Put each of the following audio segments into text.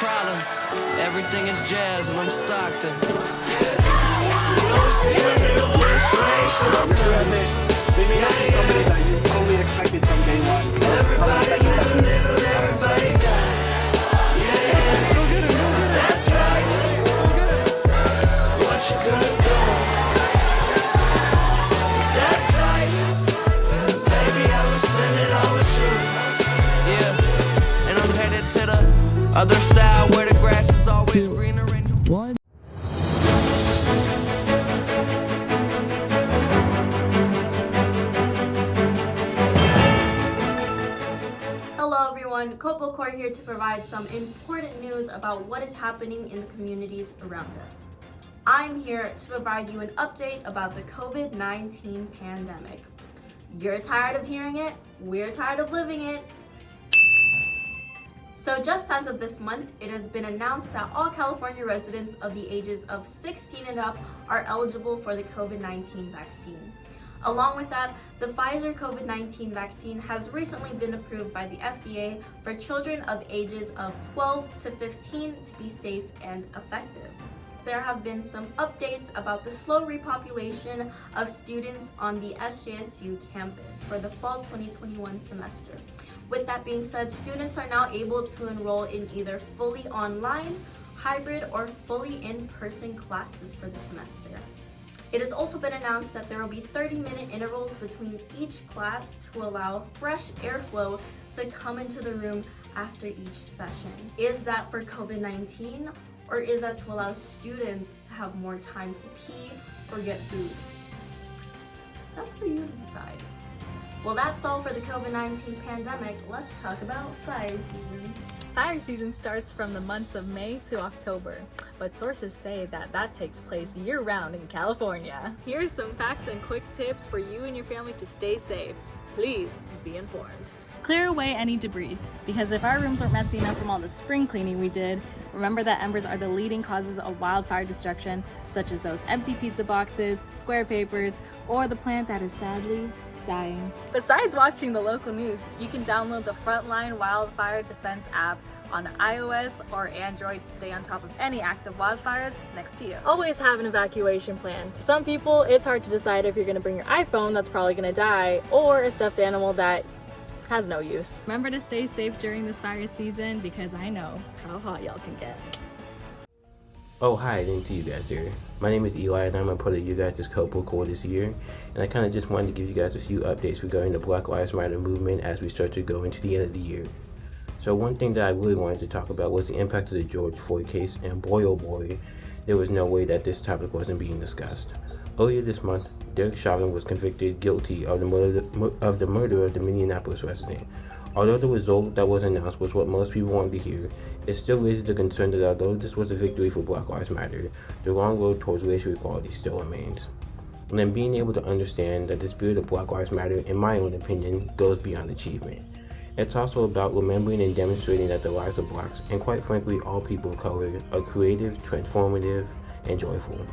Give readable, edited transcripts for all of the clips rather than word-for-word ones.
problem. Everything is jazz and I'm Stockton. They may not be somebody that you totally expected from day one. Everybody in the middle, everybody die. That's right. What you gonna do? That's right. Baby, I will spend it all with you. Yeah, and I'm headed to the other side where the grass is always greener and One. Hello everyone, Copo here to provide some important news about what is happening in the communities around us. I'm here to provide you an update about the COVID-19 pandemic. You're tired of hearing it, we're tired of living it. So just as of this month, it has been announced that all California residents of the ages of 16 and up are eligible for the COVID-19 vaccine. Along with that, the Pfizer COVID-19 vaccine has recently been approved by the FDA for children of ages of 12 to 15 to be safe and effective. There have been some updates about the slow repopulation of students on the SJSU campus for the fall 2021 semester. With that being said, students are now able to enroll in either fully online, hybrid, or fully in-person classes for the semester. It has also been announced that there will be 30-minute intervals between each class to allow fresh airflow to come into the room after each session. Is that for COVID-19, or is that to allow students to have more time to pee or get food? That's for you to decide. Well, that's all for the COVID-19 pandemic. Let's talk about fire season. Fire season starts from the months of May to October, but sources say that takes place year-round in California. Here are some facts and quick tips for you and your family to stay safe. Please be informed. Clear away any debris, because if our rooms weren't messy enough from all the spring cleaning we did, remember that embers are the leading causes of wildfire destruction, such as those empty pizza boxes, square papers, or the plant that is sadly dying. Besides watching the local news, you can download the Frontline Wildfire Defense app on iOS or Android to stay on top of any active wildfires next to you. Always have an evacuation plan. To some people, it's hard to decide if you're going to bring your iPhone that's probably going to die or a stuffed animal that has no use. Remember to stay safe during this fire season, because I know how hot y'all can get. Oh, hi, I didn't see you guys there. My name is Eli, and I'm a part of you guys' Copo Core this year, and I kind of just wanted to give you guys a few updates regarding the Black Lives Matter movement as we start to go into the end of the year. So one thing that I really wanted to talk about was the impact of the George Floyd case, and boy oh boy, there was no way that this topic wasn't being discussed. Earlier this month, Derek Chauvin was convicted guilty of the murder of the Minneapolis resident. Although the result that was announced was what most people wanted to hear, it still raises the concern that although this was a victory for Black Lives Matter, the long road towards racial equality still remains. And then being able to understand that the spirit of Black Lives Matter, in my own opinion, goes beyond achievement. It's also about remembering and demonstrating that the lives of Blacks, and quite frankly all people of color, are creative, transformative, and joyful.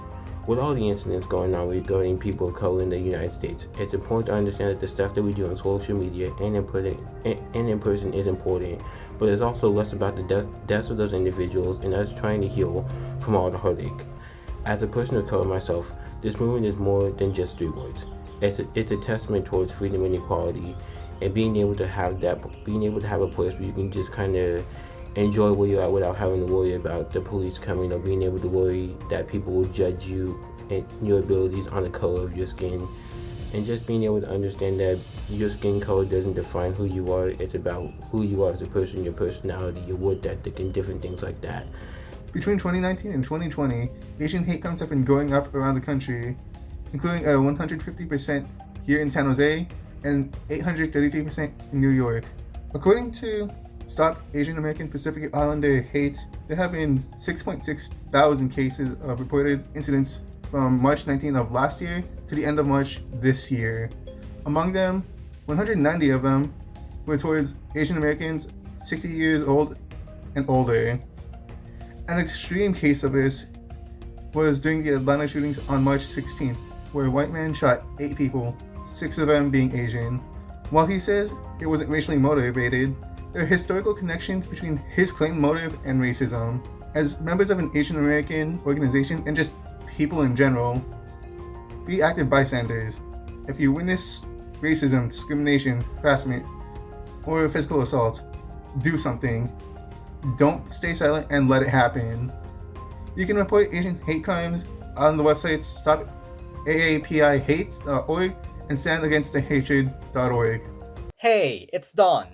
With all the incidents going on regarding people of color in the United States, it's important to understand that the stuff that we do on social media and in person is important, but it's also less about the deaths of those individuals and us trying to heal from all the heartache. As a person of color myself, this movement is more than just 3 words. It's a testament towards freedom and equality, and being able to have a place where you can just kind of enjoy where you're at without having to worry about the police coming, or being able to worry that people will judge you and your abilities on the color of your skin, and just being able to understand that your skin color doesn't define who you are. It's about who you are as a person, your personality, your work ethic, and different things like that. Between 2019 and 2020, Asian hate counts have been going up around the country, including 150% here in San Jose and 833% in New York. According to Stop Asian American Pacific Islander Hate, there have been 6.6 thousand cases of reported incidents from March 19 of last year to the end of March this year. Among them, 190 of them were towards Asian Americans 60 years old and older. An extreme case of this was during the Atlanta shootings on March 16th, where a white man shot 8 people, 6 of them being Asian. While he says it wasn't racially motivated, There are historical connections between his claimed motive and racism. As members of an Asian American organization and just people in general, be active bystanders. If you witness racism, discrimination, harassment, or physical assault, do something. Don't stay silent and let it happen. You can report Asian hate crimes on the websites stopaapihate.org and standagainstthehatred.org. Hey, it's Don.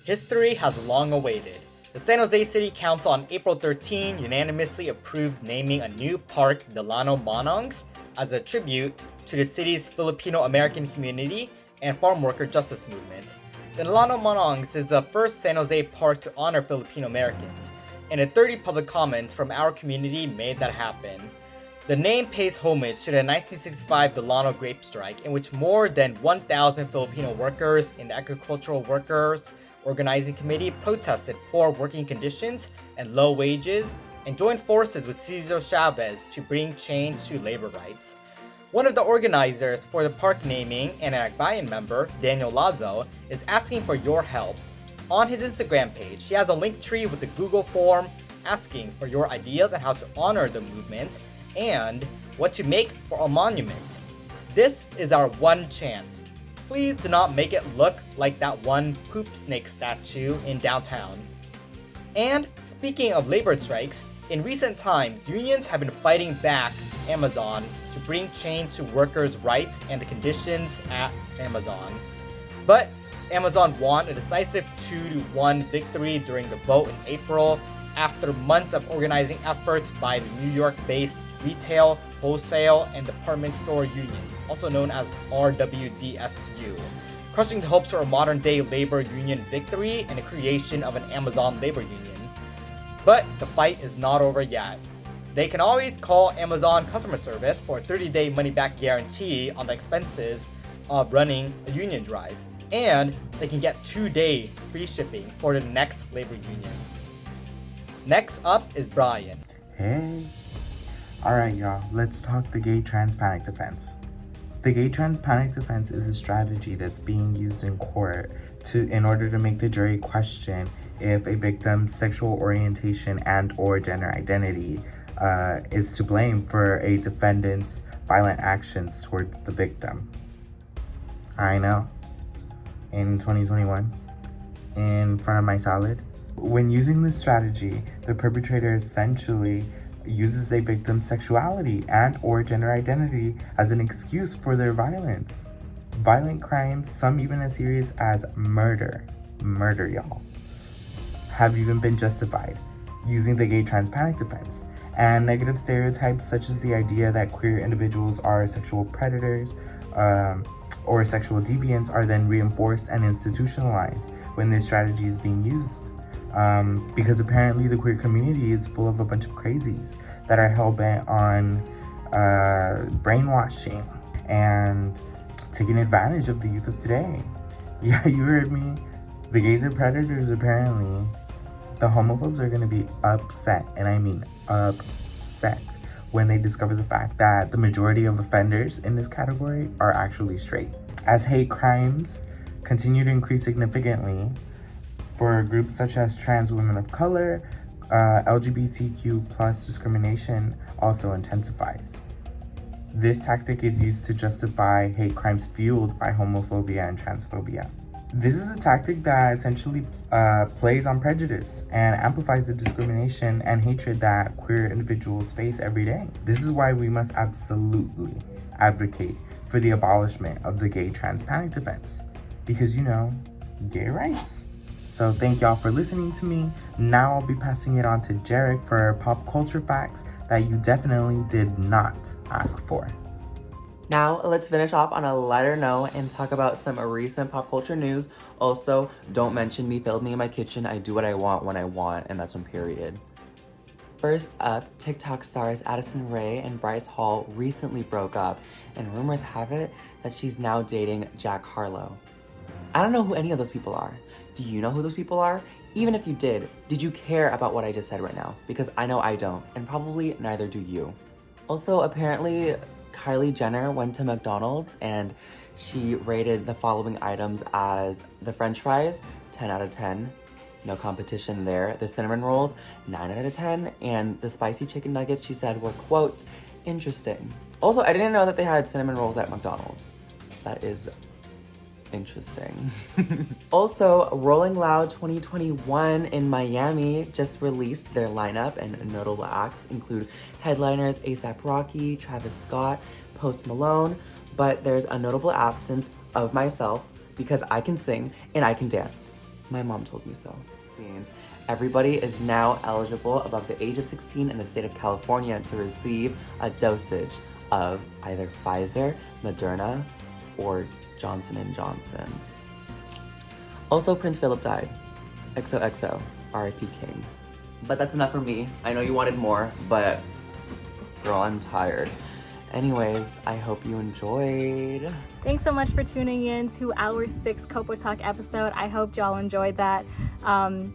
History has long awaited. The San Jose City Council on April 13 unanimously approved naming a new park, Delano Manongs, as a tribute to the city's Filipino American community and farm worker justice movement. The Delano Manongs is the first San Jose park to honor Filipino Americans, and 30 public comments from our community made that happen. The name pays homage to the 1965 Delano grape strike, in which more than 1,000 Filipino workers in the Agricultural Workers Organizing Committee protested poor working conditions and low wages and joined forces with Cesar Chavez to bring change to labor rights. One of the organizers for the park naming and an Akbayan member, Daniel Lazo, is asking for your help. On his Instagram page, he has a link tree with a Google form asking for your ideas on how to honor the movement and what to make for a monument. This is our one chance. Please do not make it look like that one poop snake statue in downtown. And speaking of labor strikes, in recent times, unions have been fighting back Amazon to bring change to workers' rights and the conditions at Amazon. But Amazon won a decisive 2-1 victory during the vote in April after months of organizing efforts by the New York-based Retail, Wholesale, and Department Store Union, also known as RWDSU, crushing the hopes for a modern-day labor union victory and the creation of an Amazon labor union. But the fight is not over yet. They can always call Amazon customer service for a 30-day money-back guarantee on the expenses of running a union drive, and they can get 2-day free shipping for the next labor union. Next up is Brian. Hey. Alright y'all, let's talk the gay trans panic defense. The gay trans panic defense is a strategy that's being used in court in order to make the jury question if a victim's sexual orientation and or gender identity is to blame for a defendant's violent actions toward the victim. I know. In 2021, in front of my salad. When using this strategy, the perpetrator essentially uses a victim's sexuality and or gender identity as an excuse for their violence. Violent crimes, some even as serious as murder, y'all, have even been justified using the gay trans panic defense. And negative stereotypes such as the idea that queer individuals are sexual predators or sexual deviants are then reinforced and institutionalized when this strategy is being used. Because apparently the queer community is full of a bunch of crazies that are hell-bent on brainwashing and taking advantage of the youth of today. Yeah, you heard me. The gays are predators, apparently. The homophobes are going to be upset, and I mean upset, when they discover the fact that the majority of offenders in this category are actually straight. As hate crimes continue to increase significantly, for groups such as trans women of color, LGBTQ plus discrimination also intensifies. This tactic is used to justify hate crimes fueled by homophobia and transphobia. This is a tactic that essentially plays on prejudice and amplifies the discrimination and hatred that queer individuals face every day. This is why we must absolutely advocate for the abolishment of the gay trans panic defense. Because, you know, gay rights. So thank y'all for listening to me. Now I'll be passing it on to Jarek for pop culture facts that you definitely did not ask for. Now, let's finish off on a lighter note and talk about some recent pop culture news. Also, don't mention me, failed me in my kitchen. I do what I want when I want, and that's one period. First up, TikTok stars Addison Rae and Bryce Hall recently broke up, and rumors have it that she's now dating Jack Harlow. I don't know who any of those people are. Do you know who those people are? Even if you did you care about what I just said right now? Because I know I don't, and probably neither do you. Also, apparently, Kylie Jenner went to McDonald's and she rated the following items as the French fries, 10 out of 10, No competition there. The cinnamon rolls, 9 out of 10. And the spicy chicken nuggets, she said, were, quote, interesting. Also, I didn't know that they had cinnamon rolls at McDonald's. That is interesting. Also, Rolling Loud 2021 in Miami just released their lineup, and notable acts include headliners A$AP Rocky, Travis Scott, Post Malone, but there's a notable absence of myself because I can sing and I can dance. My mom told me so. Everybody is now eligible above the age of 16 in the state of California to receive a dosage of either Pfizer, Moderna, or Johnson & Johnson. Also, Prince Philip died. XOXO, RIP King. But that's enough for me. I know you wanted more, but girl, I'm tired. Anyways, I hope you enjoyed. Thanks so much for tuning in to our 6th Copo Talk episode. I hope y'all enjoyed that.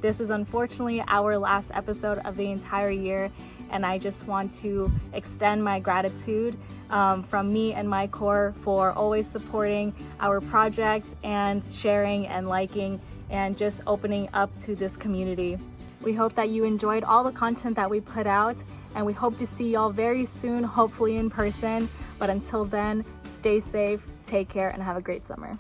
This is unfortunately our last episode of the entire year, and I just want to extend my gratitude from me and my core for always supporting our project and sharing and liking and just opening up to this community. We hope that you enjoyed all the content that we put out, and we hope to see y'all very soon, hopefully in person. But until then, stay safe, take care, and have a great summer.